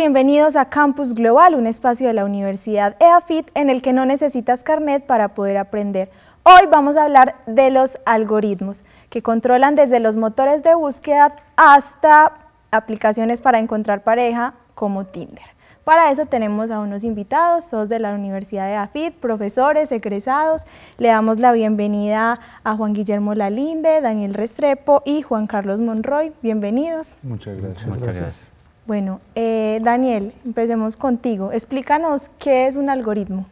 bienvenidos a Campus Global, un espacio de la Universidad EAFIT en el que no necesitas carnet para poder aprender. Hoy vamos a hablar de los algoritmos que controlan desde los motores de búsqueda hasta aplicaciones para encontrar pareja como Tinder. Para eso tenemos a unos invitados, todos de la Universidad EAFIT, profesores, egresados. Le damos la bienvenida a Juan Guillermo Lalinde, Daniel Restrepo y Juan Carlos Monroy. Bienvenidos. Muchas gracias. Muchas gracias. Bueno, Daniel, empecemos contigo. Explícanos qué es un algoritmo.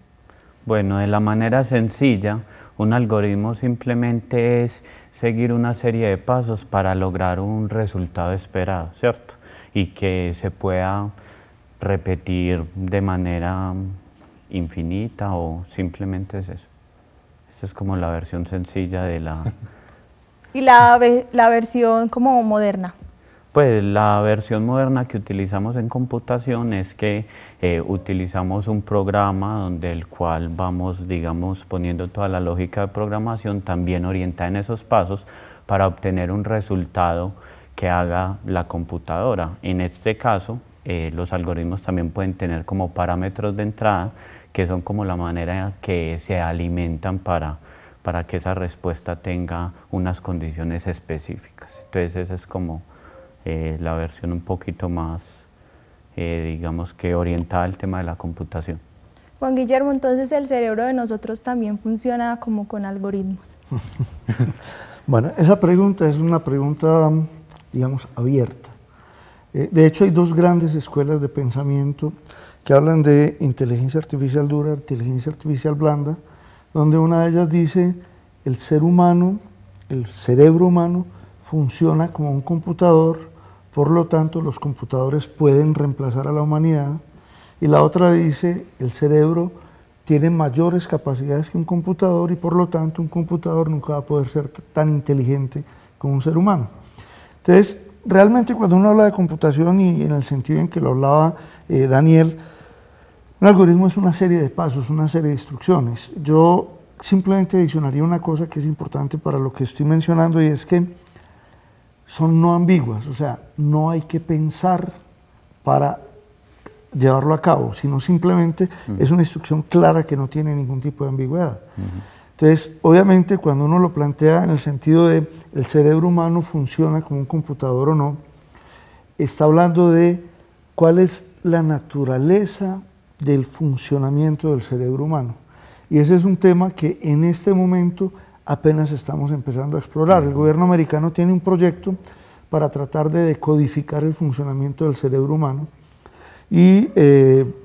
Bueno, de la manera sencilla, un algoritmo simplemente es seguir una serie de pasos para lograr un resultado esperado, ¿cierto? Y que se pueda repetir de manera infinita o simplemente es eso. Esa es como la versión sencilla de la... ¿Y la versión como moderna? Pues la versión moderna que utilizamos en computación es que utilizamos un programa donde el cual vamos, digamos, poniendo toda la lógica de programación también orientada en esos pasos para obtener un resultado que haga la computadora. En este caso, los algoritmos también pueden tener como parámetros de entrada que son como la manera que se alimentan para que esa respuesta tenga unas condiciones específicas. Entonces esa es como la versión un poquito más, digamos que orientada al tema de la computación. Juan Guillermo, entonces el cerebro de nosotros también funciona como con algoritmos. Bueno, esa pregunta es una pregunta, digamos, abierta. De hecho, hay dos grandes escuelas de pensamiento que hablan de inteligencia artificial dura, inteligencia artificial blanda, donde una de ellas dice el ser humano, el cerebro humano, funciona como un computador, por lo tanto los computadores pueden reemplazar a la humanidad, y la otra dice el cerebro tiene mayores capacidades que un computador y por lo tanto un computador nunca va a poder ser tan inteligente como un ser humano. Entonces, realmente cuando uno habla de computación y en el sentido en que lo hablaba Daniel, un algoritmo es una serie de pasos, una serie de instrucciones. Yo simplemente adicionaría una cosa que es importante para lo que estoy mencionando y es que son no ambiguas, o sea, no hay que pensar para llevarlo a cabo, sino simplemente es una instrucción clara que no tiene ningún tipo de ambigüedad. Entonces, obviamente, cuando uno lo plantea en el sentido de el cerebro humano funciona como un computador o no, está hablando de cuál es la naturaleza del funcionamiento del cerebro humano. Y ese es un tema que en este momento apenas estamos empezando a explorar. El gobierno americano tiene un proyecto para tratar de decodificar el funcionamiento del cerebro humano y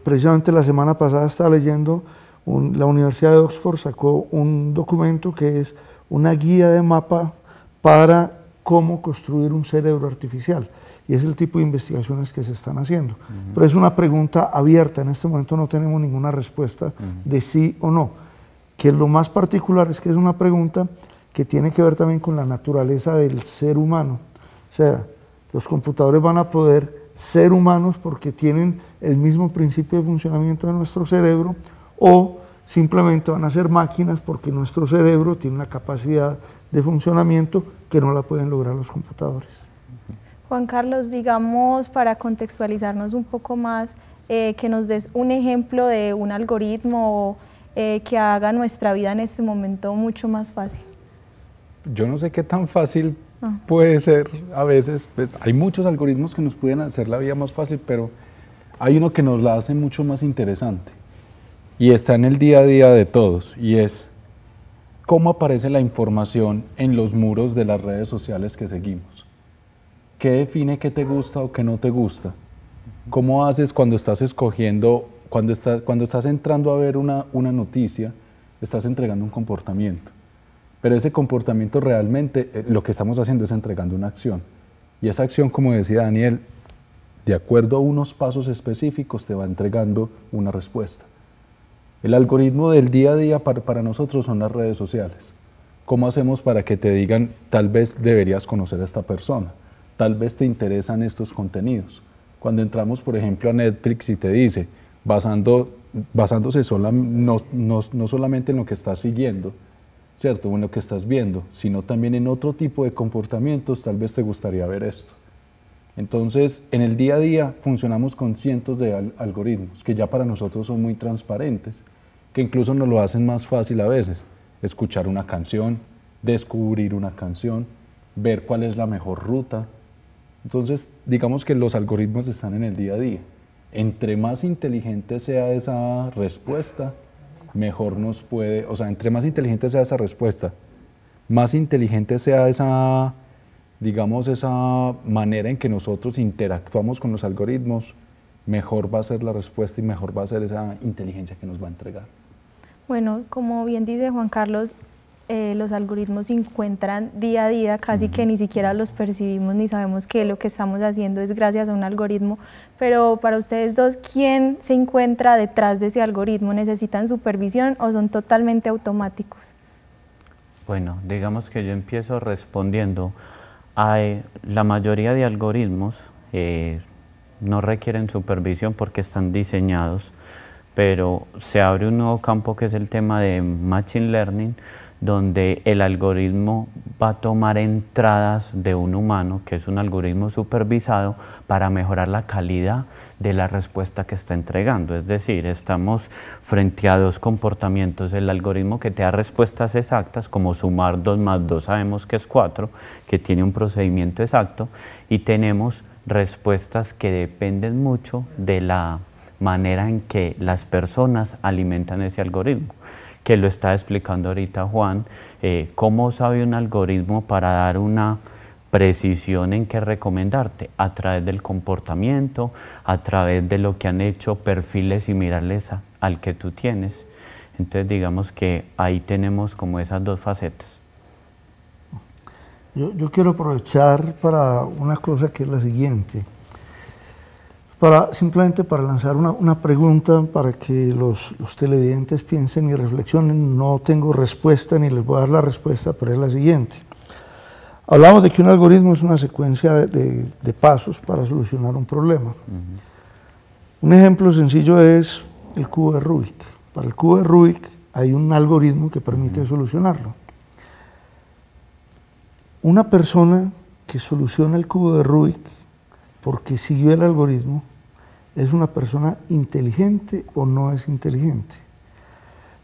precisamente la semana pasada estaba leyendo, la Universidad de Oxford sacó un documento que es una guía de mapa para cómo construir un cerebro artificial y es el tipo de investigaciones que se están haciendo. Pero es una pregunta abierta, en este momento no tenemos ninguna respuesta de sí o no. Que lo más particular es que es una pregunta que tiene que ver también con la naturaleza del ser humano. O sea, los computadores van a poder ser humanos porque tienen el mismo principio de funcionamiento de nuestro cerebro o simplemente van a ser máquinas porque nuestro cerebro tiene una capacidad de funcionamiento que no la pueden lograr los computadores. Juan Carlos, digamos, para contextualizarnos un poco más, que nos des un ejemplo de un algoritmo que haga nuestra vida en este momento mucho más fácil. Yo no sé qué tan fácil puede ser a veces, pues, hay muchos algoritmos que nos pueden hacer la vida más fácil, pero hay uno que nos la hace mucho más interesante y está en el día a día de todos y es cómo aparece la información en los muros de las redes sociales que seguimos. ¿Qué define qué te gusta o qué no te gusta? ¿Cómo haces cuando estás escogiendo, cuando estás entrando a ver una noticia, estás entregando un comportamiento? Pero ese comportamiento realmente, lo que estamos haciendo es entregando una acción. Y esa acción, como decía Daniel, de acuerdo a unos pasos específicos, te va entregando una respuesta. El algoritmo del día a día para nosotros son las redes sociales. ¿Cómo hacemos para que te digan, tal vez deberías conocer a esta persona? Tal vez te interesan estos contenidos. Cuando entramos, por ejemplo, a Netflix y te dice, basándose no solamente en lo que estás siguiendo, ¿cierto? O en lo que estás viendo, sino también en otro tipo de comportamientos, tal vez te gustaría ver esto. Entonces, en el día a día funcionamos con cientos de algoritmos que ya para nosotros son muy transparentes, que incluso nos lo hacen más fácil a veces. Escuchar una canción, descubrir una canción, ver cuál es la mejor ruta. Entonces, digamos que los algoritmos están en el día a día. Entre más inteligente sea esa respuesta, mejor nos puede, o sea, entre más inteligente sea esa respuesta, más inteligente sea esa, digamos, esa manera en que nosotros interactuamos con los algoritmos, mejor va a ser la respuesta y mejor va a ser esa inteligencia que nos va a entregar. Bueno, como bien dice Juan Carlos, los algoritmos se encuentran día a día, casi que ni siquiera los percibimos ni sabemos que lo que estamos haciendo es gracias a un algoritmo, pero para ustedes dos, ¿quién se encuentra detrás de ese algoritmo? ¿Necesitan supervisión o son totalmente automáticos? Bueno, digamos que yo empiezo respondiendo. La mayoría de algoritmos no requieren supervisión porque están diseñados, pero se abre un nuevo campo que es el tema de Machine Learning, donde el algoritmo va a tomar entradas de un humano, que es un algoritmo supervisado, para mejorar la calidad de la respuesta que está entregando. Es decir, estamos frente a dos comportamientos: el algoritmo que te da respuestas exactas, como sumar 2 más 2 sabemos que es 4, que tiene un procedimiento exacto, y tenemos respuestas que dependen mucho de la manera en que las personas alimentan ese algoritmo, que lo está explicando ahorita Juan. ¿Cómo sabe un algoritmo para dar una precisión en qué recomendarte? A través del comportamiento, a través de lo que han hecho perfiles similares al que tú tienes. Entonces digamos que ahí tenemos como esas dos facetas. Yo quiero aprovechar para una cosa que es la siguiente. Simplemente para lanzar una pregunta para que los televidentes piensen y reflexionen. No tengo respuesta ni les voy a dar la respuesta, pero es la siguiente. Hablamos de que un algoritmo es una secuencia de pasos para solucionar un problema. Un ejemplo sencillo es el cubo de Rubik. Para el cubo de Rubik hay un algoritmo que permite solucionarlo. Una persona que soluciona el cubo de Rubik porque siguió el algoritmo, ¿es una persona inteligente o no es inteligente?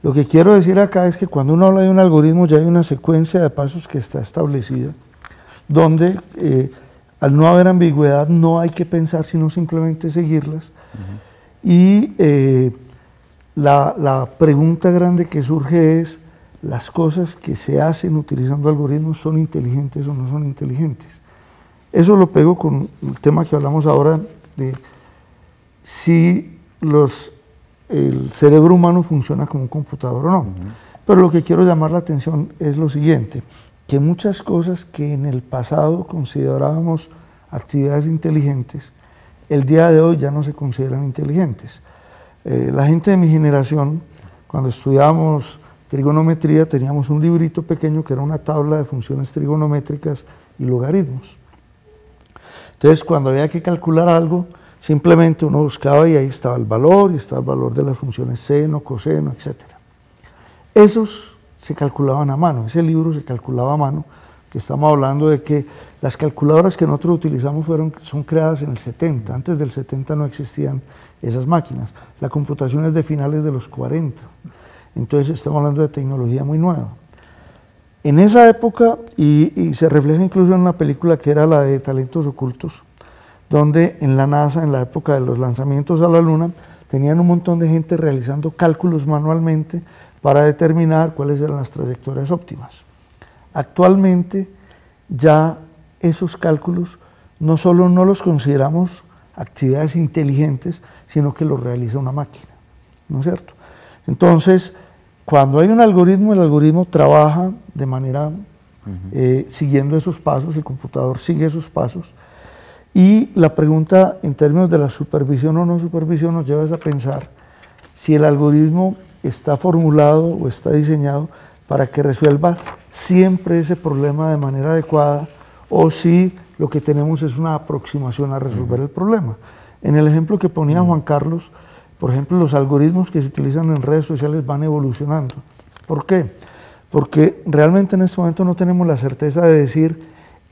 Lo que quiero decir acá es que cuando uno habla de un algoritmo ya hay una secuencia de pasos que está establecida, donde al no haber ambigüedad no hay que pensar sino simplemente seguirlas. Y la pregunta grande que surge es: ¿las cosas que se hacen utilizando algoritmos son inteligentes o no son inteligentes? Eso lo pego con el tema que hablamos ahora de si el cerebro humano funciona como un computador o no. Pero lo que quiero llamar la atención es lo siguiente, que muchas cosas que en el pasado considerábamos actividades inteligentes, el día de hoy ya no se consideran inteligentes. La gente de mi generación, cuando estudiábamos trigonometría, teníamos un librito pequeño que era una tabla de funciones trigonométricas y logaritmos. Entonces, cuando había que calcular algo, simplemente uno buscaba y ahí estaba el valor, y estaba el valor de las funciones seno, coseno, etc. Esos se calculaban a mano, ese libro se calculaba a mano, que estamos hablando de que las calculadoras que nosotros utilizamos son creadas en el 70, antes del 70 no existían esas máquinas, la computación es de finales de los 40, entonces estamos hablando de tecnología muy nueva. En esa época, y se refleja incluso en una película que era la de Talentos Ocultos, donde en la NASA, en la época de los lanzamientos a la Luna, tenían un montón de gente realizando cálculos manualmente para determinar cuáles eran las trayectorias óptimas. Actualmente ya esos cálculos no solo no los consideramos actividades inteligentes, sino que los realiza una máquina, ¿no es cierto? Entonces, cuando hay un algoritmo, el algoritmo trabaja de manera siguiendo esos pasos, el computador sigue esos pasos, y la pregunta en términos de la supervisión o no supervisión nos lleva a pensar si el algoritmo está formulado o está diseñado para que resuelva siempre ese problema de manera adecuada, o si lo que tenemos es una aproximación a resolver el problema. En el ejemplo que ponía Juan Carlos, por ejemplo, los algoritmos que se utilizan en redes sociales van evolucionando. ¿Por qué? Porque realmente en este momento no tenemos la certeza de decir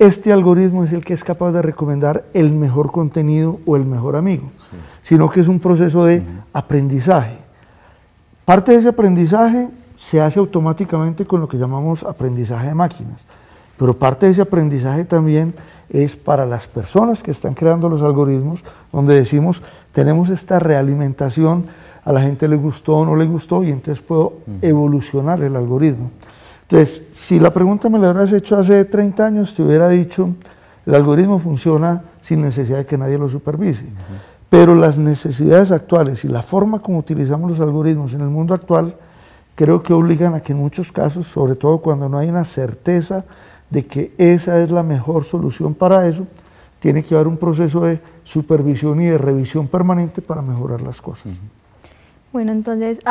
este algoritmo es el que es capaz de recomendar el mejor contenido o el mejor amigo, sino que es un proceso de aprendizaje. Parte de ese aprendizaje se hace automáticamente con lo que llamamos aprendizaje de máquinas, pero parte de ese aprendizaje también es para las personas que están creando los algoritmos, donde decimos, tenemos esta realimentación, a la gente le gustó o no le gustó, y entonces puedo evolucionar el algoritmo. Entonces, si la pregunta me la hubieras hecho hace 30 años, te hubiera dicho, el algoritmo funciona sin necesidad de que nadie lo supervise. Pero las necesidades actuales y la forma como utilizamos los algoritmos en el mundo actual, creo que obligan a que en muchos casos, sobre todo cuando no hay una certeza de que esa es la mejor solución para eso, tiene que haber un proceso de supervisión y de revisión permanente para mejorar las cosas. Bueno, entonces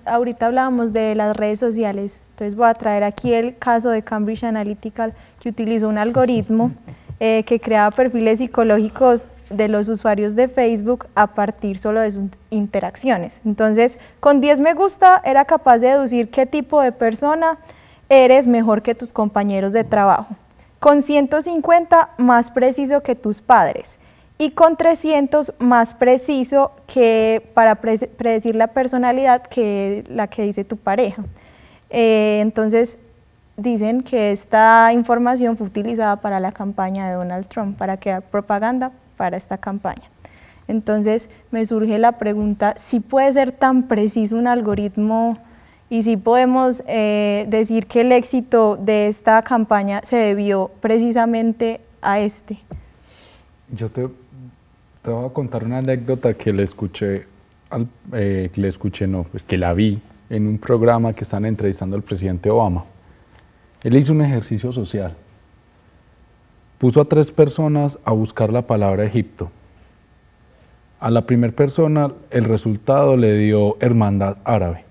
ahorita hablábamos de las redes sociales, entonces voy a traer aquí el caso de Cambridge Analytica, que utilizó un algoritmo que creaba perfiles psicológicos de los usuarios de Facebook a partir solo de sus interacciones. Entonces, con 10 me gusta era capaz de deducir qué tipo de persona eres mejor que tus compañeros de trabajo. Con 150, más preciso que tus padres. Y con 300, más preciso que para predecir la personalidad que la que dice tu pareja. Entonces, dicen que esta información fue utilizada para la campaña de Donald Trump, para crear propaganda para esta campaña. Entonces, me surge la pregunta, si puede ser tan preciso un algoritmo y si podemos decir que el éxito de esta campaña se debió precisamente a este. Yo te voy a contar una anécdota que que la vi en un programa que están entrevistando al presidente Obama. Él hizo un ejercicio social. Puso a 3 personas a buscar la palabra Egipto. A la primera persona el resultado le dio hermandad árabe.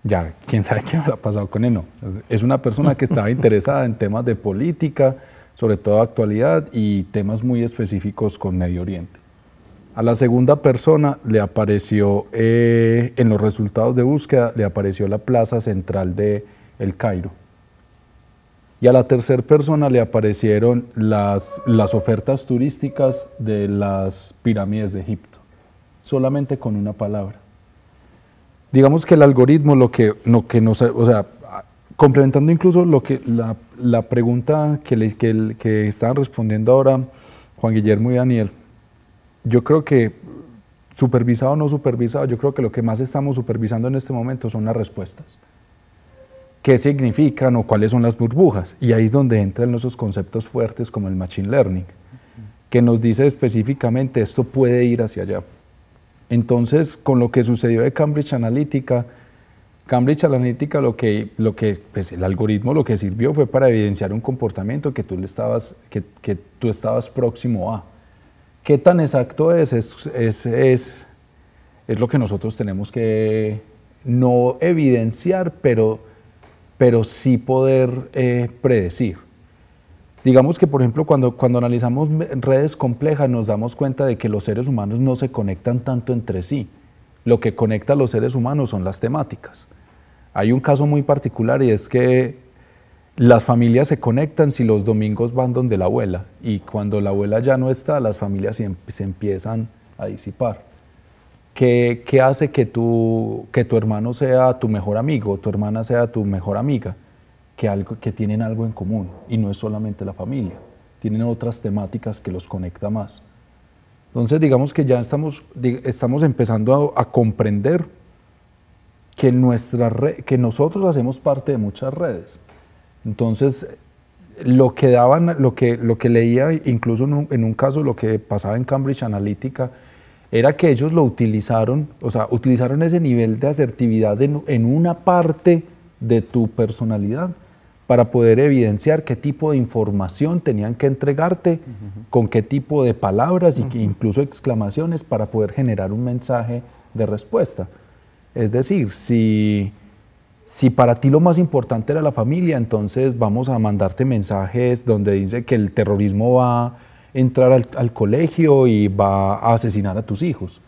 Ya, quién sabe qué habrá pasado con él, no. Es una persona que estaba interesada en temas de política, sobre todo actualidad y temas muy específicos con Medio Oriente. A la segunda persona le apareció, en los resultados de búsqueda, le apareció la plaza central de El Cairo. Y a la tercera persona le aparecieron las ofertas turísticas de las pirámides de Egipto, solamente con una palabra. Digamos que el algoritmo lo que nos, o sea, complementando incluso lo que la pregunta que estaban respondiendo ahora Juan Guillermo y Daniel, yo creo que supervisado o no supervisado, yo creo que lo que más estamos supervisando en este momento son las respuestas. ¿Qué significan o cuáles son las burbujas? Y ahí es donde entran esos conceptos fuertes como el Machine Learning, que nos dice específicamente esto puede ir hacia allá. Entonces, con lo que sucedió de Cambridge Analytica, pues, el algoritmo lo que sirvió fue para evidenciar un comportamiento que tú estabas próximo a. ¿Qué tan exacto es lo que nosotros tenemos que no evidenciar, pero sí poder predecir? Digamos que, por ejemplo, cuando analizamos redes complejas nos damos cuenta de que los seres humanos no se conectan tanto entre sí. Lo que conecta a los seres humanos son las temáticas. Hay un caso muy particular y es que las familias se conectan si los domingos van donde la abuela, y cuando la abuela ya no está, las familias se empiezan a disipar. ¿Qué hace que tu hermano sea tu mejor amigo, tu hermana sea tu mejor amiga? Que tienen algo en común, y no es solamente la familia, tienen otras temáticas que los conecta más. Entonces, digamos que ya estamos empezando a comprender que nosotros hacemos parte de muchas redes. Entonces, lo que leía, incluso en un caso, lo que pasaba en Cambridge Analytica, era que ellos lo utilizaron, o sea, utilizaron ese nivel de asertividad en una parte de tu personalidad para poder evidenciar qué tipo de información tenían que entregarte, con qué tipo de palabras y incluso exclamaciones para poder generar un mensaje de respuesta. Es decir, si para ti lo más importante era la familia, entonces vamos a mandarte mensajes donde dice que el terrorismo va a entrar al colegio y va a asesinar a tus hijos.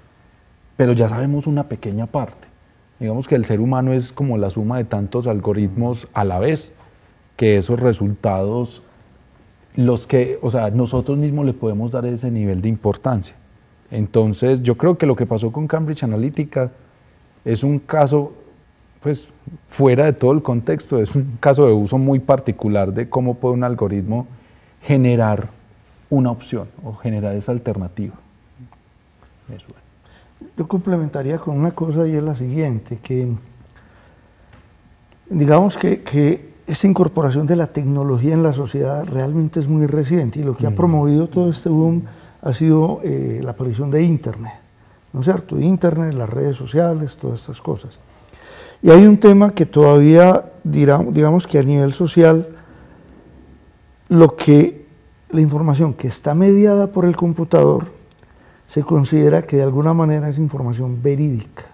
Pero ya sabemos una pequeña parte. Digamos que el ser humano es como la suma de tantos algoritmos a la vez, que esos resultados o sea, nosotros mismos le podemos dar ese nivel de importancia. Entonces, yo creo que lo que pasó con Cambridge Analytica es un caso, pues, fuera de todo el contexto, es un caso de uso muy particular de cómo puede un algoritmo generar una opción o generar esa alternativa. Eso. Yo complementaría con una cosa y es la siguiente, que digamos que esta incorporación de la tecnología en la sociedad realmente es muy reciente y lo que ha promovido todo este boom ha sido la aparición de Internet, ¿no es cierto? Internet, las redes sociales, todas estas cosas. Y hay un tema que todavía, digamos que a nivel social, la información que está mediada por el computador se considera que de alguna manera es información verídica.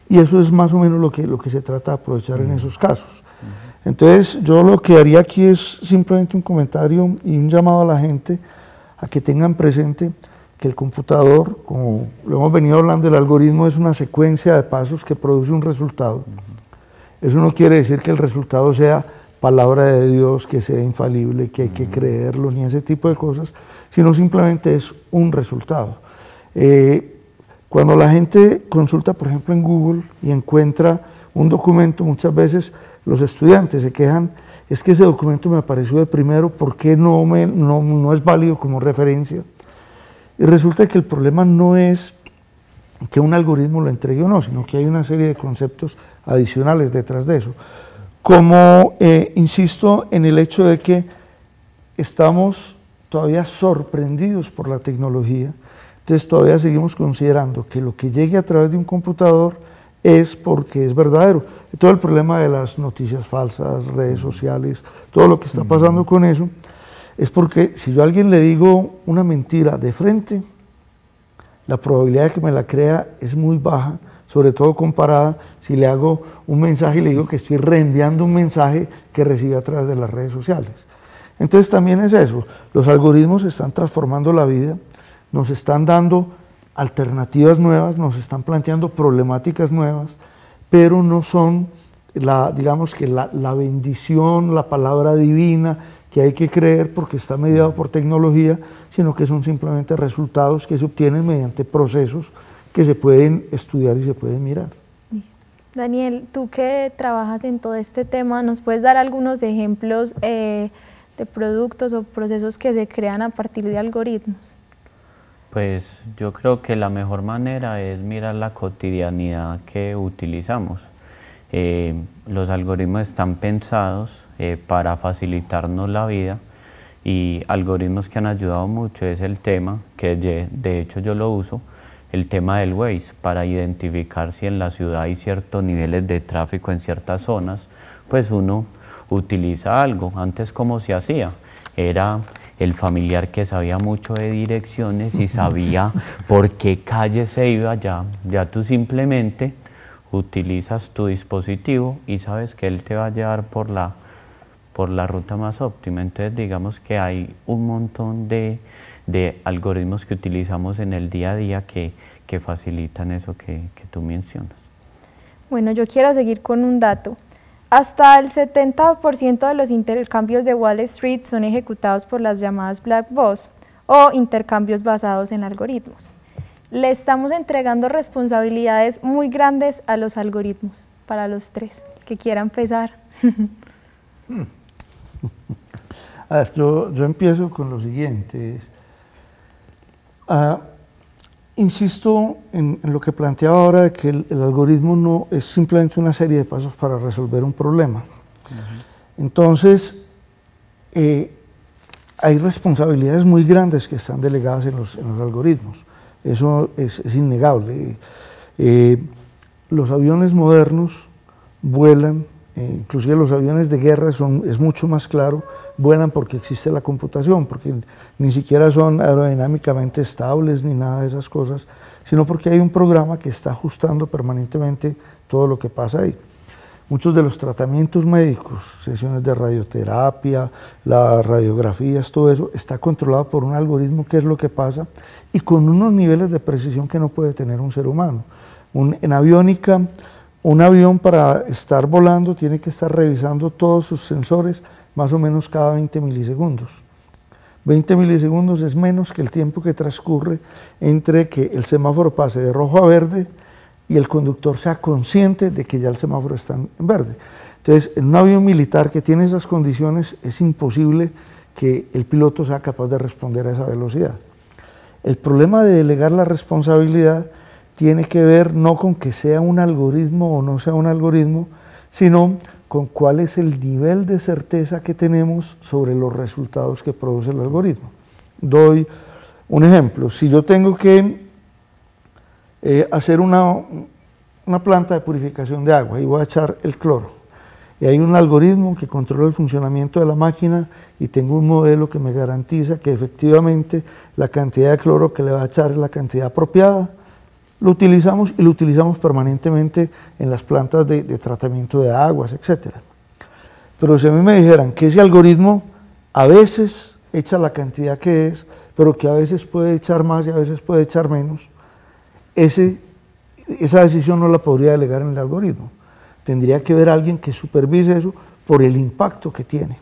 Y eso es más o menos lo que se trata de aprovechar en esos casos. Entonces, yo lo que haría aquí es simplemente un comentario y un llamado a la gente a que tengan presente que el computador, como lo hemos venido hablando, el algoritmo es una secuencia de pasos que produce un resultado. Eso no quiere decir que el resultado sea palabra de Dios, que sea infalible, que hay que creerlo, ni ese tipo de cosas, sino simplemente es un resultado. Cuando la gente consulta, por ejemplo, en Google y encuentra un documento, muchas veces los estudiantes se quejan, es que ese documento me apareció de primero, ¿por qué no es válido como referencia? Y resulta que el problema no es que un algoritmo lo entregue o no, sino que hay una serie de conceptos adicionales detrás de eso. Como insisto en el hecho de que estamos todavía sorprendidos por la tecnología, entonces todavía seguimos considerando que lo que llegue a través de un computador es porque es verdadero. Todo el problema de las noticias falsas, redes sociales, todo lo que está pasando con eso, es porque si yo a alguien le digo una mentira de frente, la probabilidad de que me la crea es muy baja, sobre todo comparada si le hago un mensaje y le digo que estoy reenviando un mensaje que recibe a través de las redes sociales. Entonces también es eso, los algoritmos están transformando la vida, nos están dando alternativas nuevas, nos están planteando problemáticas nuevas, pero no son, digamos que la bendición, la palabra divina que hay que creer porque está mediado por tecnología, sino que son simplemente resultados que se obtienen mediante procesos que se pueden estudiar y se pueden mirar. Listo. Daniel, tú que trabajas en todo este tema, ¿nos puedes dar algunos ejemplos de productos o procesos que se crean a partir de algoritmos? Pues yo creo que la mejor manera es mirar la cotidianidad que utilizamos. Los algoritmos están pensados para facilitarnos la vida y algoritmos que han ayudado mucho es el tema, que de hecho yo lo uso, el tema del Waze, para identificar si en la ciudad hay ciertos niveles de tráfico en ciertas zonas, pues uno utiliza algo. Antes, ¿cómo se hacía? Era el familiar que sabía mucho de direcciones y sabía por qué calle se iba, ya tú simplemente utilizas tu dispositivo y sabes que él te va a llevar por la ruta más óptima. Entonces digamos que hay un montón de algoritmos que utilizamos en el día a día que facilitan eso que tú mencionas. Bueno, yo quiero seguir con un dato. Hasta el 70% de los intercambios de Wall Street son ejecutados por las llamadas Black Box o intercambios basados en algoritmos. Le estamos entregando responsabilidades muy grandes a los algoritmos, para los tres, que quieran empezar. A ver, yo empiezo con lo siguiente. Insisto en lo que planteaba ahora de que el algoritmo no es simplemente una serie de pasos para resolver un problema. Entonces, hay responsabilidades muy grandes que están delegadas en los algoritmos. Eso es innegable. Los aviones modernos vuelan, inclusive los aviones de guerra es mucho más claro, vuelan porque existe la computación, porque ni siquiera son aerodinámicamente estables ni nada de esas cosas, sino porque hay un programa que está ajustando permanentemente todo lo que pasa ahí. Muchos de los tratamientos médicos, sesiones de radioterapia, las radiografías, todo eso está controlado por un algoritmo, qué es lo que pasa, y con unos niveles de precisión que no puede tener un ser humano. En aviónica, un avión para estar volando tiene que estar revisando todos sus sensores más o menos cada 20 milisegundos. 20 milisegundos es menos que el tiempo que transcurre entre que el semáforo pase de rojo a verde y el conductor sea consciente de que ya el semáforo está en verde. Entonces, en un avión militar que tiene esas condiciones, es imposible que el piloto sea capaz de responder a esa velocidad. El problema de delegar la responsabilidad tiene que ver no con que sea un algoritmo o no sea un algoritmo, sino con cuál es el nivel de certeza que tenemos sobre los resultados que produce el algoritmo. Doy un ejemplo. Si yo tengo que hacer una planta de purificación de agua y voy a echar el cloro, y hay un algoritmo que controla el funcionamiento de la máquina y tengo un modelo que me garantiza que efectivamente la cantidad de cloro que le va a echar es la cantidad apropiada, lo utilizamos y lo utilizamos permanentemente en las plantas de tratamiento de aguas, etc. Pero si a mí me dijeran que ese algoritmo a veces echa la cantidad que es, pero que a veces puede echar más y a veces puede echar menos, esa decisión no la podría delegar en el algoritmo. Tendría que ver a alguien que supervise eso por el impacto que tiene.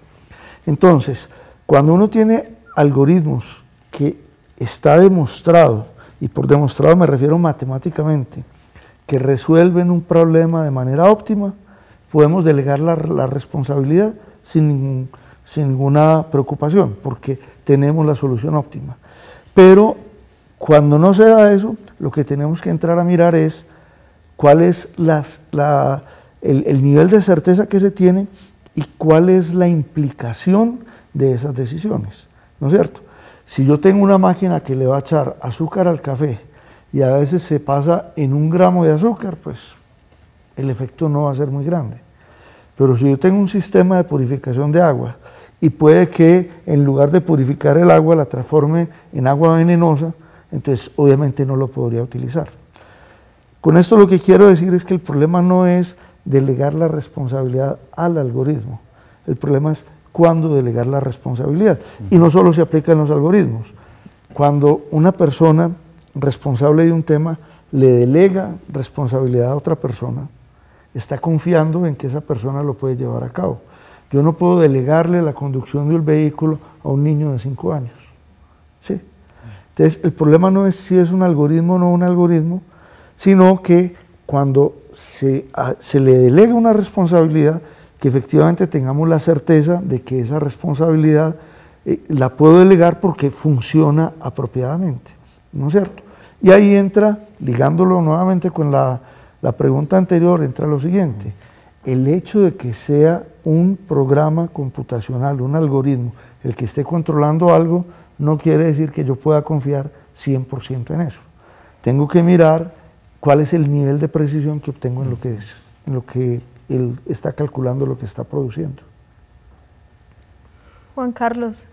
Entonces, cuando uno tiene algoritmos que está demostrado, y por demostrado me refiero matemáticamente, que resuelven un problema de manera óptima, podemos delegar la responsabilidad sin ninguna preocupación, porque tenemos la solución óptima. Pero cuando no se da eso, lo que tenemos que entrar a mirar es cuál es el nivel de certeza que se tiene y cuál es la implicación de esas decisiones, ¿no es cierto? Si yo tengo una máquina que le va a echar azúcar al café y a veces se pasa en 1 gramo de azúcar, pues el efecto no va a ser muy grande. Pero si yo tengo un sistema de purificación de agua y puede que en lugar de purificar el agua la transforme en agua venenosa, entonces obviamente no lo podría utilizar. Con esto lo que quiero decir es que el problema no es delegar la responsabilidad al algoritmo, el problema es cuándo delegar la responsabilidad. Y no solo se aplica en los algoritmos. Cuando una persona responsable de un tema le delega responsabilidad a otra persona, está confiando en que esa persona lo puede llevar a cabo. Yo no puedo delegarle la conducción de un vehículo a un niño de 5 años. ¿Sí? Entonces, el problema no es si es un algoritmo o no un algoritmo, sino que cuando se le delega una responsabilidad, que efectivamente tengamos la certeza de que esa responsabilidad la puedo delegar porque funciona apropiadamente, ¿no es cierto? Y ahí entra, ligándolo nuevamente con la pregunta anterior, entra lo siguiente: el hecho de que sea un programa computacional, un algoritmo, el que esté controlando algo, no quiere decir que yo pueda confiar 100% en eso. Tengo que mirar cuál es el nivel de precisión que obtengo en lo que él está calculando, lo que está produciendo. Juan Carlos,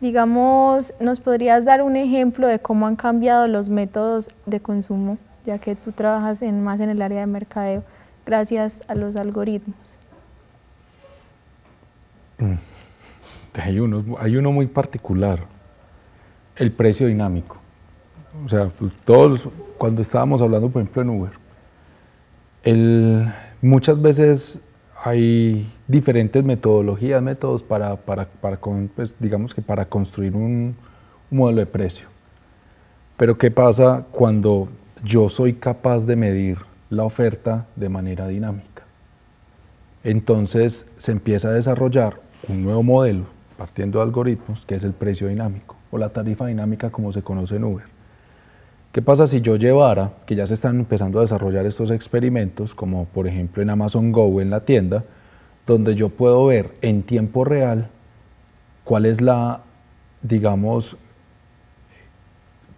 digamos, ¿nos podrías dar un ejemplo de cómo han cambiado los métodos de consumo, ya que tú trabajas más en el área de mercadeo, gracias a los algoritmos? Hay uno muy particular, el precio dinámico. O sea, pues cuando estábamos hablando, por ejemplo, en Uber, muchas veces hay diferentes metodologías, métodos pues, digamos que para construir un modelo de precio. Pero ¿qué pasa cuando yo soy capaz de medir la oferta de manera dinámica? Entonces se empieza a desarrollar un nuevo modelo, partiendo de algoritmos, que es el precio dinámico, o la tarifa dinámica como se conoce en Uber. ¿Qué pasa si yo llevara, que ya se están empezando a desarrollar estos experimentos, como por ejemplo en Amazon Go, en la tienda, donde yo puedo ver en tiempo real cuál es digamos,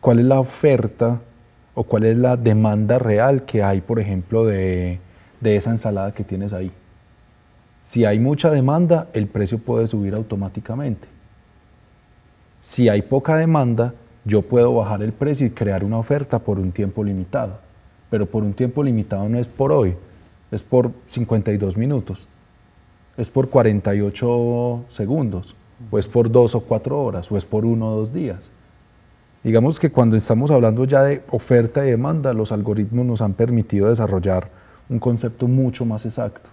cuál es la oferta o cuál es la demanda real que hay, por ejemplo, de esa ensalada que tienes ahí? Si hay mucha demanda, el precio puede subir automáticamente. Si hay poca demanda, yo puedo bajar el precio y crear una oferta por un tiempo limitado. Pero por un tiempo limitado no es por hoy, es por 52 minutos, es por 48 segundos, o es por 2 o 4 horas, o es por 1 o 2 días. Digamos que cuando estamos hablando ya de oferta y demanda, los algoritmos nos han permitido desarrollar un concepto mucho más exacto.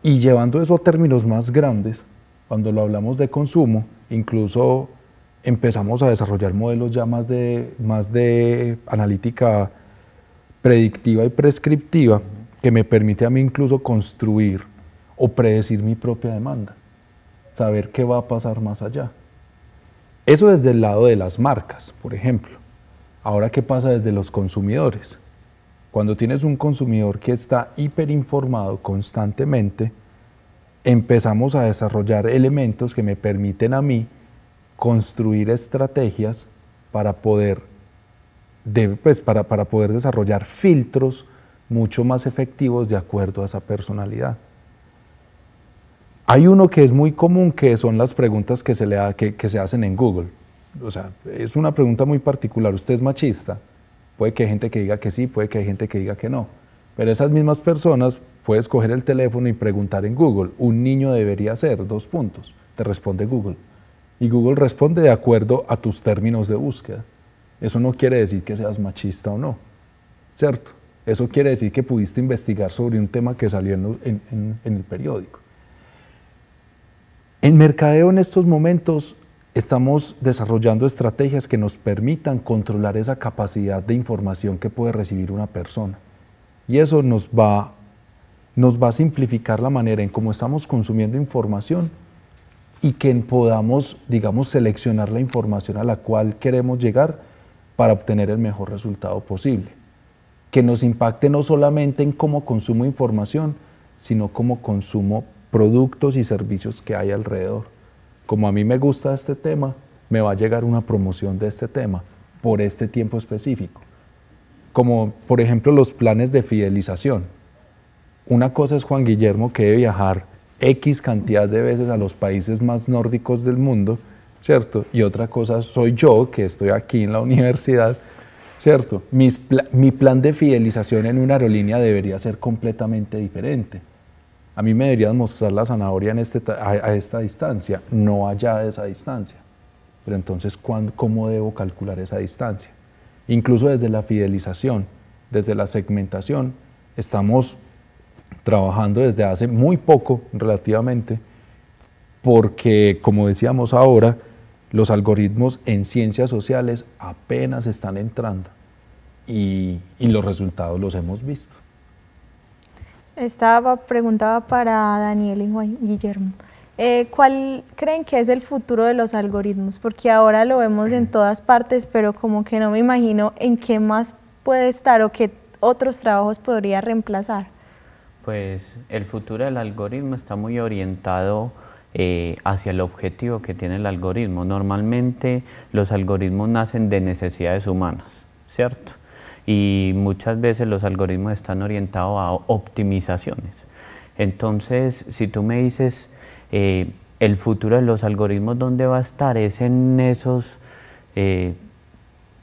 Y llevando eso a términos más grandes, Cuando lo hablamos de consumo, incluso empezamos a desarrollar modelos ya más de analítica predictiva y prescriptiva, que me permite a mí incluso construir o predecir mi propia demanda, saber qué va a pasar más allá. Eso desde el lado de las marcas, por ejemplo. Ahora, ¿qué pasa desde los consumidores? Cuando tienes un consumidor que está hiperinformado constantemente, empezamos a desarrollar elementos que me permiten a mí construir estrategias para poder, para poder desarrollar filtros mucho más efectivos de acuerdo a esa personalidad. Hay uno que es muy común, que son las preguntas que se hacen en Google. O sea, es una pregunta muy particular. ¿Usted es machista? Puede que hay gente que diga que sí, puede que hay gente que diga que no. Pero esas mismas personas puedes coger el teléfono y preguntar en Google, ¿un niño debería ser? ? Te responde Google. Y Google responde de acuerdo a tus términos de búsqueda. Eso no quiere decir que seas machista o no, ¿cierto? Eso quiere decir que pudiste investigar sobre un tema que salió en el periódico. En mercadeo en estos momentos estamos desarrollando estrategias que nos permitan controlar esa capacidad de información que puede recibir una persona. Y eso nos va a simplificar la manera en cómo estamos consumiendo información y que podamos, digamos, seleccionar la información a la cual queremos llegar para obtener el mejor resultado posible. Que nos impacte no solamente en cómo consumo información, sino cómo consumo productos y servicios que hay alrededor. Como a mí me gusta este tema, me va a llegar una promoción de este tema por este tiempo específico. Como por ejemplo los planes de fidelización. Una cosa es Juan Guillermo, que debe viajar X cantidad de veces a los países más nórdicos del mundo, ¿cierto? Y otra cosa soy yo, que estoy aquí en la universidad, ¿cierto? Mi plan de fidelización en una aerolínea debería ser completamente diferente. A mí me deberían mostrar la zanahoria a esta distancia, no allá de esa distancia. Pero entonces, ¿cómo debo calcular esa distancia? Incluso desde la fidelización, desde la segmentación, estamos trabajando desde hace muy poco, relativamente, porque, como decíamos ahora, los algoritmos en ciencias sociales apenas están entrando y los resultados los hemos visto. Preguntaba para Daniel y Juan Guillermo. ¿Cuál creen que es el futuro de los algoritmos? Porque ahora lo vemos en todas partes, pero como que no me imagino en qué más puede estar o qué otros trabajos podría reemplazar. Pues el futuro del algoritmo está muy orientado hacia el objetivo que tiene el algoritmo. Normalmente los algoritmos nacen de necesidades humanas, ¿cierto? Y muchas veces los algoritmos están orientados a optimizaciones. Entonces, si tú me dices el futuro de los algoritmos, ¿dónde va a estar? Es en esos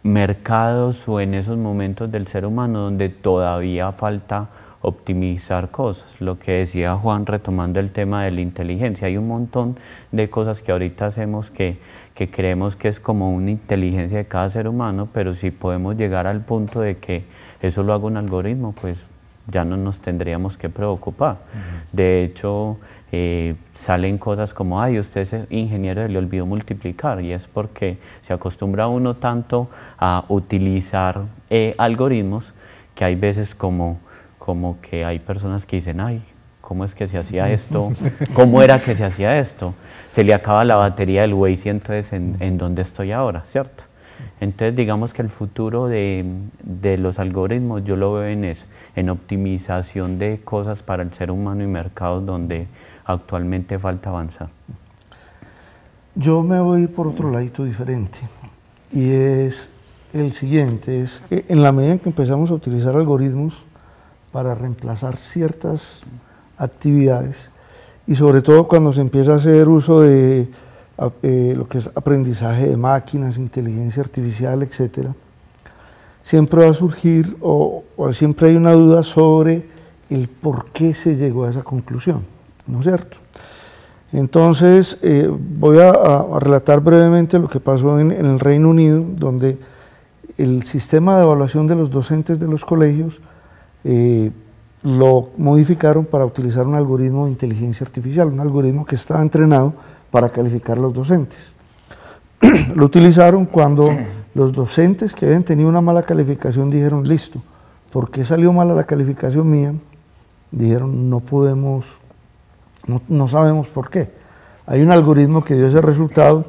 mercados o en esos momentos del ser humano donde todavía falta optimizar cosas. Lo que decía Juan, retomando el tema de la inteligencia, hay un montón de cosas que ahorita hacemos que creemos que es como una inteligencia de cada ser humano, pero si podemos llegar al punto de que eso lo haga un algoritmo, pues ya no nos tendríamos que preocupar. De hecho, salen cosas como, ay, usted es ingeniero y le olvidó multiplicar, y es porque se acostumbra uno tanto a utilizar algoritmos que hay veces como que hay personas que dicen, ay, ¿cómo es que se hacía esto? ¿Cómo era que se hacía esto? Se le acaba la batería del Waze y entonces ¿en dónde estoy ahora? ¿Cierto? Entonces digamos que el futuro de los algoritmos yo lo veo en eso, en optimización de cosas para el ser humano y mercados donde actualmente falta avanzar. Yo me voy por otro ladito diferente y es el siguiente, es que en la medida en que empezamos a utilizar algoritmos para reemplazar ciertas actividades y sobre todo cuando se empieza a hacer uso de lo que es aprendizaje de máquinas, inteligencia artificial, etc., siempre va a surgir o siempre hay una duda sobre el por qué se llegó a esa conclusión, ¿no es cierto? Entonces voy a relatar brevemente lo que pasó en el Reino Unido, donde el sistema de evaluación de los docentes de los colegios lo modificaron para utilizar un algoritmo de inteligencia artificial, un algoritmo que estaba entrenado para calificar a los docentes. Lo utilizaron cuando los docentes que habían tenido una mala calificación dijeron, listo, ¿por qué salió mala la calificación mía? Dijeron, no podemos, no sabemos por qué. Hay un algoritmo que dio ese resultado.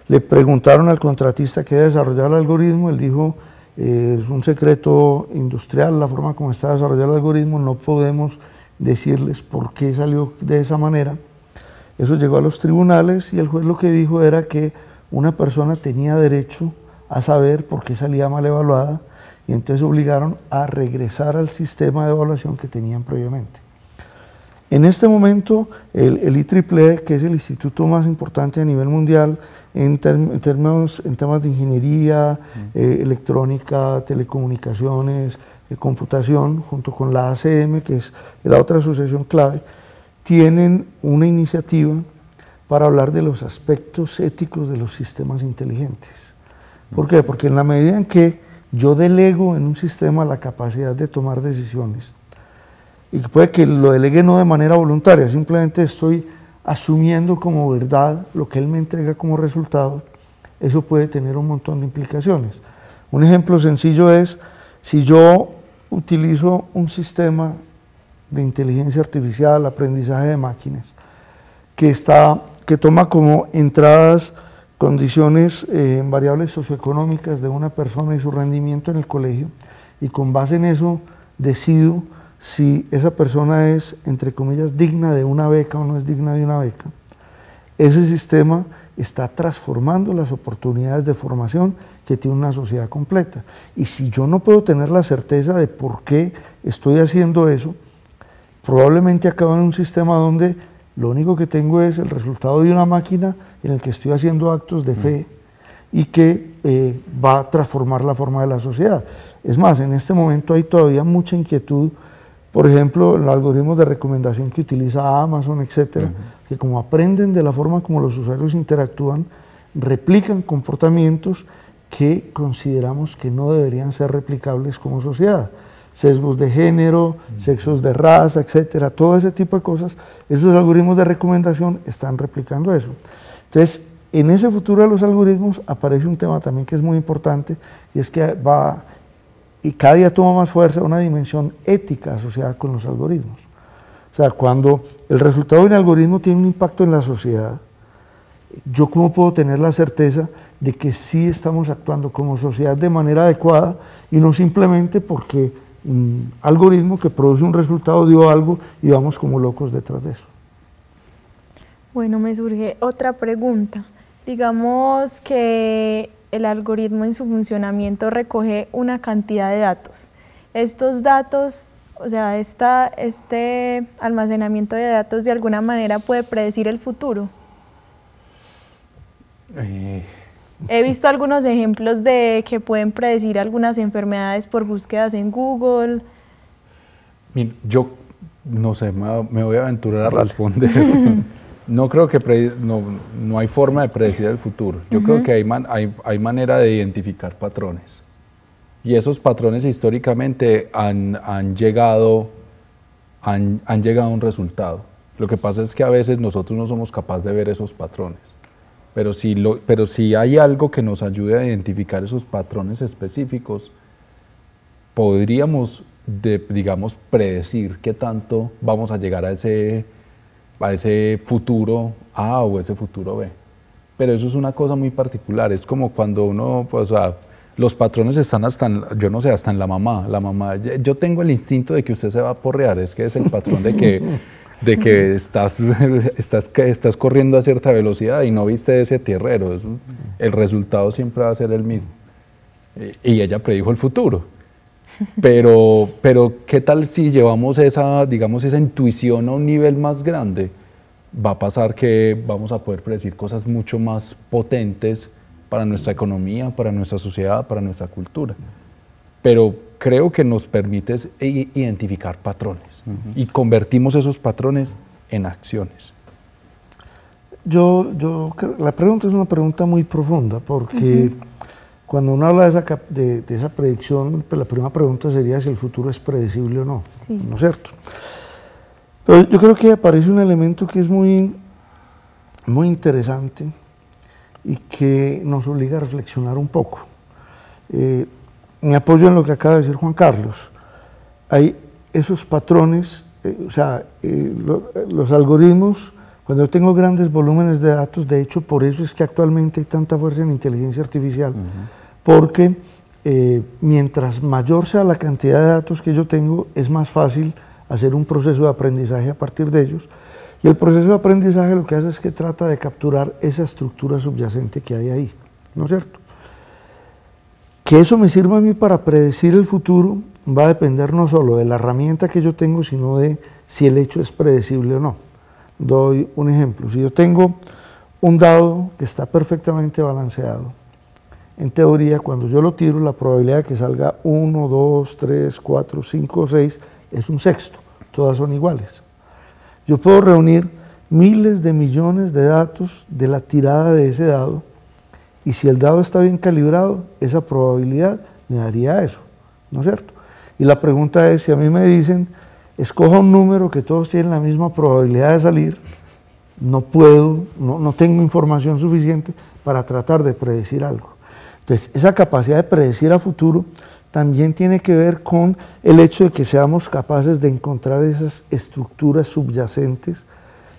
Le preguntaron al contratista que había desarrollado el algoritmo, él dijo, es un secreto industrial la forma como está desarrollado el algoritmo, no podemos decirles por qué salió de esa manera. Eso llegó a los tribunales y el juez lo que dijo era que una persona tenía derecho a saber por qué salía mal evaluada y entonces obligaron a regresar al sistema de evaluación que tenían previamente. En este momento el IEEE, que es el instituto más importante a nivel mundial en temas de ingeniería, electrónica, telecomunicaciones, computación, junto con la ACM, que es la otra asociación clave, tienen una iniciativa para hablar de los aspectos éticos de los sistemas inteligentes. ¿Por qué? Porque en la medida en que yo delego en un sistema la capacidad de tomar decisiones, y puede que lo delegue no de manera voluntaria, simplemente estoy asumiendo como verdad lo que él me entrega como resultado, eso puede tener un montón de implicaciones. Un ejemplo sencillo es, si yo utilizo un sistema de inteligencia artificial, aprendizaje de máquinas, que toma como entradas condiciones variables socioeconómicas de una persona y su rendimiento en el colegio, y con base en eso decido si esa persona es, entre comillas, digna de una beca o no es digna de una beca. Ese sistema está transformando las oportunidades de formación que tiene una sociedad completa. Y si yo no puedo tener la certeza de por qué estoy haciendo eso, probablemente acabo en un sistema donde lo único que tengo es el resultado de una máquina en el que estoy haciendo actos de fe y que va a transformar la forma de la sociedad. Es más, en este momento hay todavía mucha inquietud, por ejemplo, en los algoritmos de recomendación que utiliza Amazon, etcétera, que como aprenden de la forma como los usuarios interactúan, replican comportamientos que consideramos que no deberían ser replicables como sociedad. Sesgos de género, sexos de raza, etcétera, todo ese tipo de cosas, esos algoritmos de recomendación están replicando eso. Entonces, en ese futuro de los algoritmos aparece un tema también que es muy importante, y es que y cada día toma más fuerza una dimensión ética asociada con los algoritmos. O sea, cuando el resultado de un algoritmo tiene un impacto en la sociedad, ¿yo cómo puedo tener la certeza de que sí estamos actuando como sociedad de manera adecuada y no simplemente porque un algoritmo que produce un resultado dio algo y vamos como locos detrás de eso? Bueno, me surge otra pregunta. Digamos que el algoritmo en su funcionamiento recoge una cantidad de datos. Estos datos, o sea, este almacenamiento de datos de alguna manera puede predecir el futuro. He visto algunos ejemplos de que pueden predecir algunas enfermedades por búsquedas en Google. Yo no sé, me voy a aventurar a responder. No creo que no hay forma de predecir el futuro. Yo creo que hay manera de identificar patrones. Y esos patrones históricamente han llegado a un resultado. Lo que pasa es que a veces nosotros no somos capaces de ver esos patrones. Pero si hay algo que nos ayude a identificar esos patrones específicos, podríamos, digamos, predecir qué tanto vamos a llegar a ese futuro A o ese futuro B. Pero eso es una cosa muy particular, es como cuando uno, pues, los patrones están yo no sé, hasta en la mamá. Yo tengo el instinto de que usted se va a porrear, es que es el patrón de que estás corriendo a cierta velocidad y no viste ese tierrero, el resultado siempre va a ser el mismo. Y ella predijo el futuro. Pero ¿qué tal si llevamos esa intuición a un nivel más grande? Va a pasar que vamos a poder predecir cosas mucho más potentes para nuestra economía, para nuestra sociedad, para nuestra cultura. Pero creo que nos permite identificar patrones y convertimos esos patrones en acciones. La pregunta es una pregunta muy profunda porque Cuando uno habla de esa predicción, pues la primera pregunta sería si el futuro es predecible o no, Sí. ¿no es cierto? Pero yo creo que aparece un elemento que es muy interesante y que nos obliga a reflexionar un poco. Me apoyo en lo que acaba de decir Juan Carlos. Hay esos patrones, los algoritmos, cuando yo tengo grandes volúmenes de datos, de hecho por eso es que actualmente hay tanta fuerza en inteligencia artificial, porque mientras mayor sea la cantidad de datos que yo tengo, es más fácil hacer un proceso de aprendizaje a partir de ellos. Y el proceso de aprendizaje lo que hace es que trata de capturar esa estructura subyacente que hay ahí, ¿no es cierto? Que eso me sirva a mí para predecir el futuro va a depender no solo de la herramienta que yo tengo, sino de si el hecho es predecible o no. Doy un ejemplo. Si yo tengo un dado que está perfectamente balanceado, en teoría, cuando yo lo tiro, la probabilidad de que salga 1, 2, 3, 4, 5 o 6 es un sexto. Todas son iguales. Yo puedo reunir miles de millones de datos de la tirada de ese dado y si el dado está bien calibrado, esa probabilidad me daría eso, ¿no es cierto? Y la pregunta es, si a mí me dicen, escoja un número que todos tienen la misma probabilidad de salir, no puedo, no tengo información suficiente para tratar de predecir algo. Entonces, esa capacidad de predecir a futuro también tiene que ver con el hecho de que seamos capaces de encontrar esas estructuras subyacentes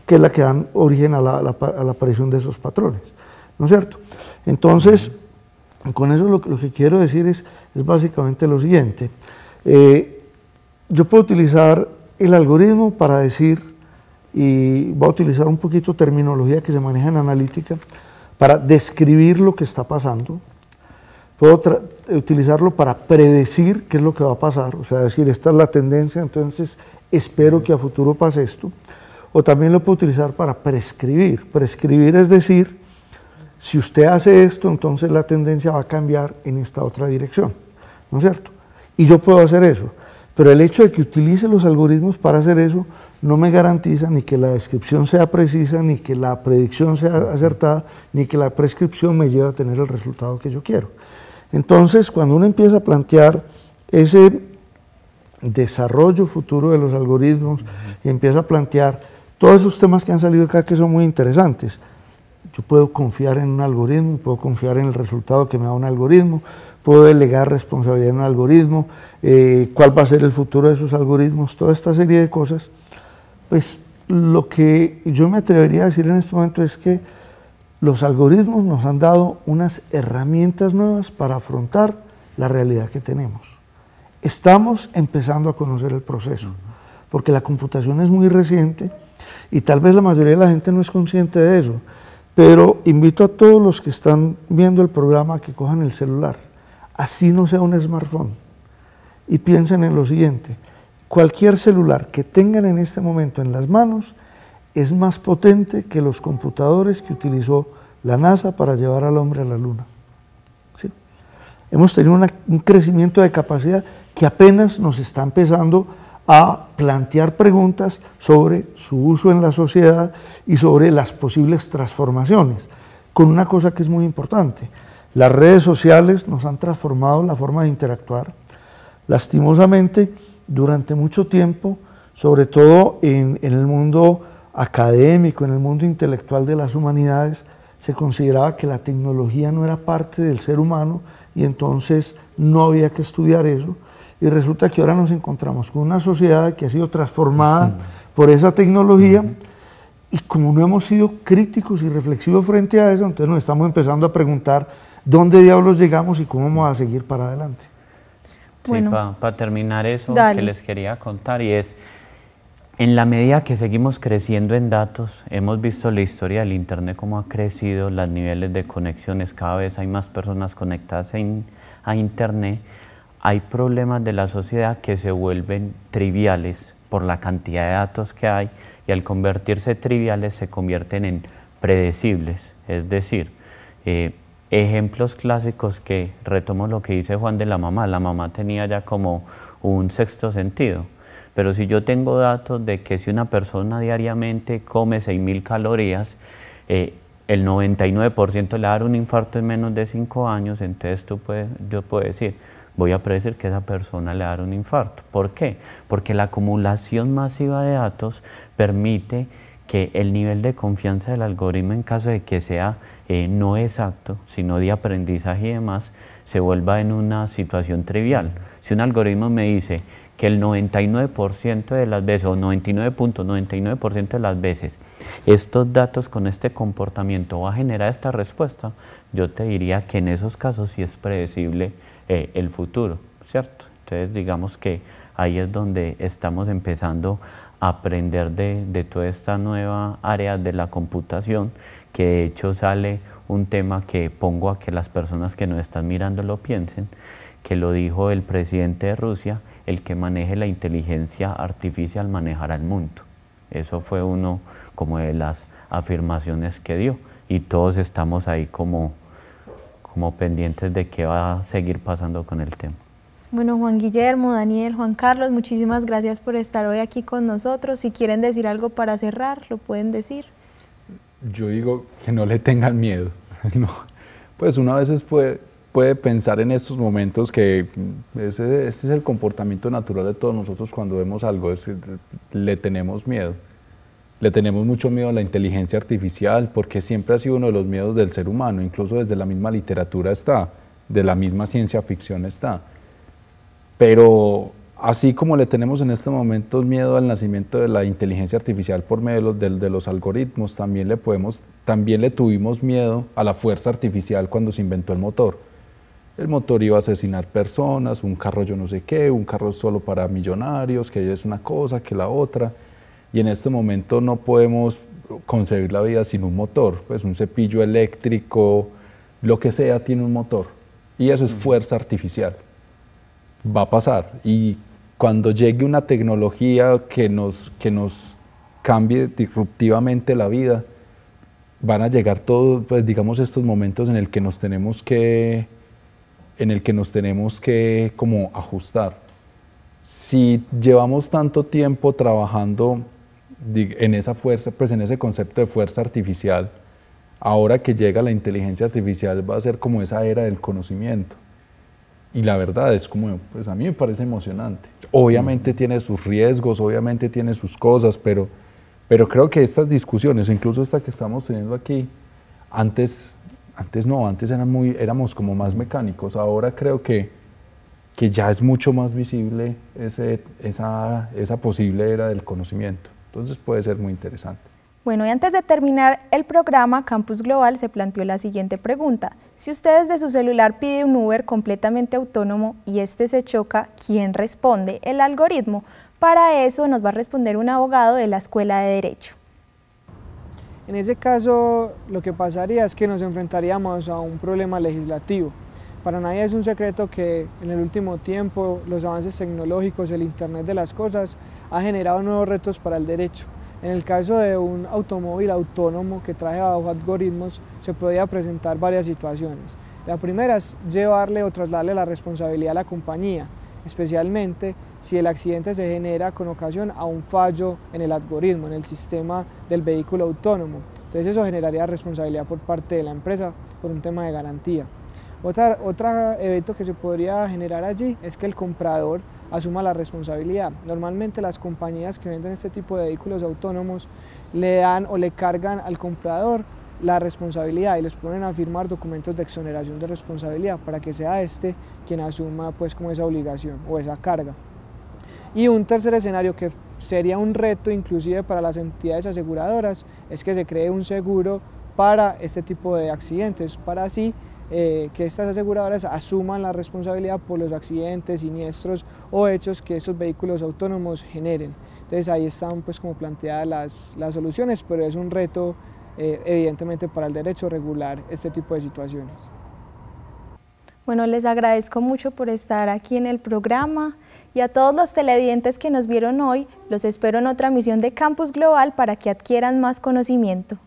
que es la que dan origen a la aparición de esos patrones, ¿no es cierto? Entonces, con eso lo que quiero decir es básicamente lo siguiente. Yo puedo utilizar el algoritmo para decir, y voy a utilizar un poquito terminología que se maneja en analítica, para describir lo que está pasando. Puedo utilizarlo para predecir qué es lo que va a pasar, o sea, decir, esta es la tendencia, entonces espero que a futuro pase esto. O también lo puedo utilizar para prescribir. Prescribir es decir, si usted hace esto, entonces la tendencia va a cambiar en esta otra dirección, ¿no es cierto? Y yo puedo hacer eso, pero el hecho de que utilice los algoritmos para hacer eso no me garantiza ni que la descripción sea precisa, ni que la predicción sea acertada, ni que la prescripción me lleve a tener el resultado que yo quiero. Entonces, cuando uno empieza a plantear ese desarrollo futuro de los algoritmos y empieza a plantear todos esos temas que han salido acá que son muy interesantes, yo puedo confiar en un algoritmo, puedo confiar en el resultado que me da un algoritmo, puedo delegar responsabilidad en un algoritmo, cuál va a ser el futuro de esos algoritmos, toda esta serie de cosas. Pues lo que yo me atrevería a decir en este momento es que los algoritmos nos han dado unas herramientas nuevas para afrontar la realidad que tenemos. Estamos empezando a conocer el proceso, porque la computación es muy reciente y tal vez la mayoría de la gente no es consciente de eso, pero invito a todos los que están viendo el programa a que cojan el celular, así no sea un smartphone, y piensen en lo siguiente: cualquier celular que tengan en este momento en las manos es más potente que los computadores que utilizó la NASA para llevar al hombre a la Luna. ¿Sí? Hemos tenido un crecimiento de capacidad que apenas nos está empezando a plantear preguntas sobre su uso en la sociedad y sobre las posibles transformaciones, con una cosa que es muy importante: las redes sociales nos han transformado la forma de interactuar. Lastimosamente, durante mucho tiempo, sobre todo en el mundo académico, en el mundo intelectual de las humanidades, se consideraba que la tecnología no era parte del ser humano y entonces no había que estudiar eso. Y resulta que ahora nos encontramos con una sociedad que ha sido transformada por esa tecnología y como no hemos sido críticos y reflexivos frente a eso, entonces nos estamos empezando a preguntar dónde diablos llegamos y cómo vamos a seguir para adelante. Sí, Bueno, para terminar eso dale. que les quería contar, y es, en la medida que seguimos creciendo en datos, hemos visto la historia del Internet, cómo ha crecido, los niveles de conexiones, cada vez hay más personas conectadas a Internet. Hay problemas de la sociedad que se vuelven triviales por la cantidad de datos que hay, y al convertirse triviales se convierten en predecibles. Es decir, ejemplos clásicos que retomo lo que dice Juan de la mamá tenía ya como un sexto sentido, pero si yo tengo datos de que si una persona diariamente come 6.000 calorías, el 99% le va a dar un infarto en menos de 5 años, entonces yo puedo decir, voy a predecir que esa persona le va a dar un infarto. ¿Por qué? Porque la acumulación masiva de datos permite que el nivel de confianza del algoritmo, en caso de que sea no exacto, sino de aprendizaje y demás, se vuelva en una situación trivial. Si un algoritmo me dice que el 99% de las veces, o 99.99% de las veces, estos datos con este comportamiento va a generar esta respuesta, yo te diría que en esos casos sí es predecible el futuro, ¿cierto? Entonces digamos que ahí es donde estamos empezando a aprender de toda esta nueva área de la computación, que de hecho sale un tema que pongo a que las personas que nos están mirando lo piensen, que lo dijo el presidente de Rusia: el que maneje la inteligencia artificial manejará el mundo. Eso fue uno como de las afirmaciones que dio, y todos estamos ahí como pendientes de qué va a seguir pasando con el tema. Bueno, Juan Guillermo, Daniel, Juan Carlos, muchísimas gracias por estar hoy aquí con nosotros. Si quieren decir algo para cerrar, lo pueden decir. Yo digo que no le tengan miedo. No, pues uno a veces puede pensar en estos momentos que este es el comportamiento natural de todos nosotros cuando vemos algo, le tenemos miedo. Le tenemos mucho miedo a la inteligencia artificial porque siempre ha sido uno de los miedos del ser humano, incluso desde la misma literatura está, de la misma ciencia ficción está. Pero así como le tenemos en este momento miedo al nacimiento de la inteligencia artificial por medio de los algoritmos, también le tuvimos miedo a la fuerza artificial cuando se inventó el motor. El motor iba a asesinar personas, un carro yo no sé qué, un carro solo para millonarios, que es una cosa, que la otra. Y en este momento no podemos concebir la vida sin un motor, pues un cepillo eléctrico, lo que sea tiene un motor. Y eso es fuerza artificial. Va a pasar. Y cuando llegue una tecnología que nos cambie disruptivamente la vida, van a llegar todos, pues digamos, estos momentos en el que nos tenemos que como ajustar. Si llevamos tanto tiempo trabajando en esa fuerza, pues en ese concepto de fuerza artificial, ahora que llega la inteligencia artificial va a ser como esa era del conocimiento. Y la verdad es como, pues a mí me parece emocionante. Obviamente tiene sus riesgos, obviamente tiene sus cosas, pero creo que estas discusiones, incluso esta que estamos teniendo aquí, antes éramos como más mecánicos. Ahora creo que ya es mucho más visible esa posible era del conocimiento. Entonces puede ser muy interesante. Bueno, y antes de terminar el programa, Campus Global se planteó la siguiente pregunta. Si usted desde su celular pide un Uber completamente autónomo y este se choca, ¿quién responde? El algoritmo. Para eso nos va a responder un abogado de la Escuela de Derecho. En ese caso, lo que pasaría es que nos enfrentaríamos a un problema legislativo. Para nadie es un secreto que en el último tiempo los avances tecnológicos, el Internet de las cosas, ha generado nuevos retos para el derecho. En el caso de un automóvil autónomo que traje bajo algoritmos, se podría presentar varias situaciones. La primera es llevarle o trasladarle la responsabilidad a la compañía, especialmente si el accidente se genera con ocasión a un fallo en el algoritmo, en el sistema del vehículo autónomo. Entonces eso generaría responsabilidad por parte de la empresa por un tema de garantía. Otro evento que se podría generar allí es que el comprador asuma la responsabilidad. Normalmente las compañías que venden este tipo de vehículos autónomos le dan o le cargan al comprador la responsabilidad y les ponen a firmar documentos de exoneración de responsabilidad para que sea este quien asuma pues como esa obligación o esa carga. Y un tercer escenario que sería un reto inclusive para las entidades aseguradoras es que se cree un seguro para este tipo de accidentes, para así que estas aseguradoras asuman la responsabilidad por los accidentes, siniestros o hechos que estos vehículos autónomos generen. Entonces ahí están pues como planteadas las soluciones, pero es un reto evidentemente para el derecho regular este tipo de situaciones. Bueno, les agradezco mucho por estar aquí en el programa y a todos los televidentes que nos vieron hoy, los espero en otra emisión de Campus Global para que adquieran más conocimiento.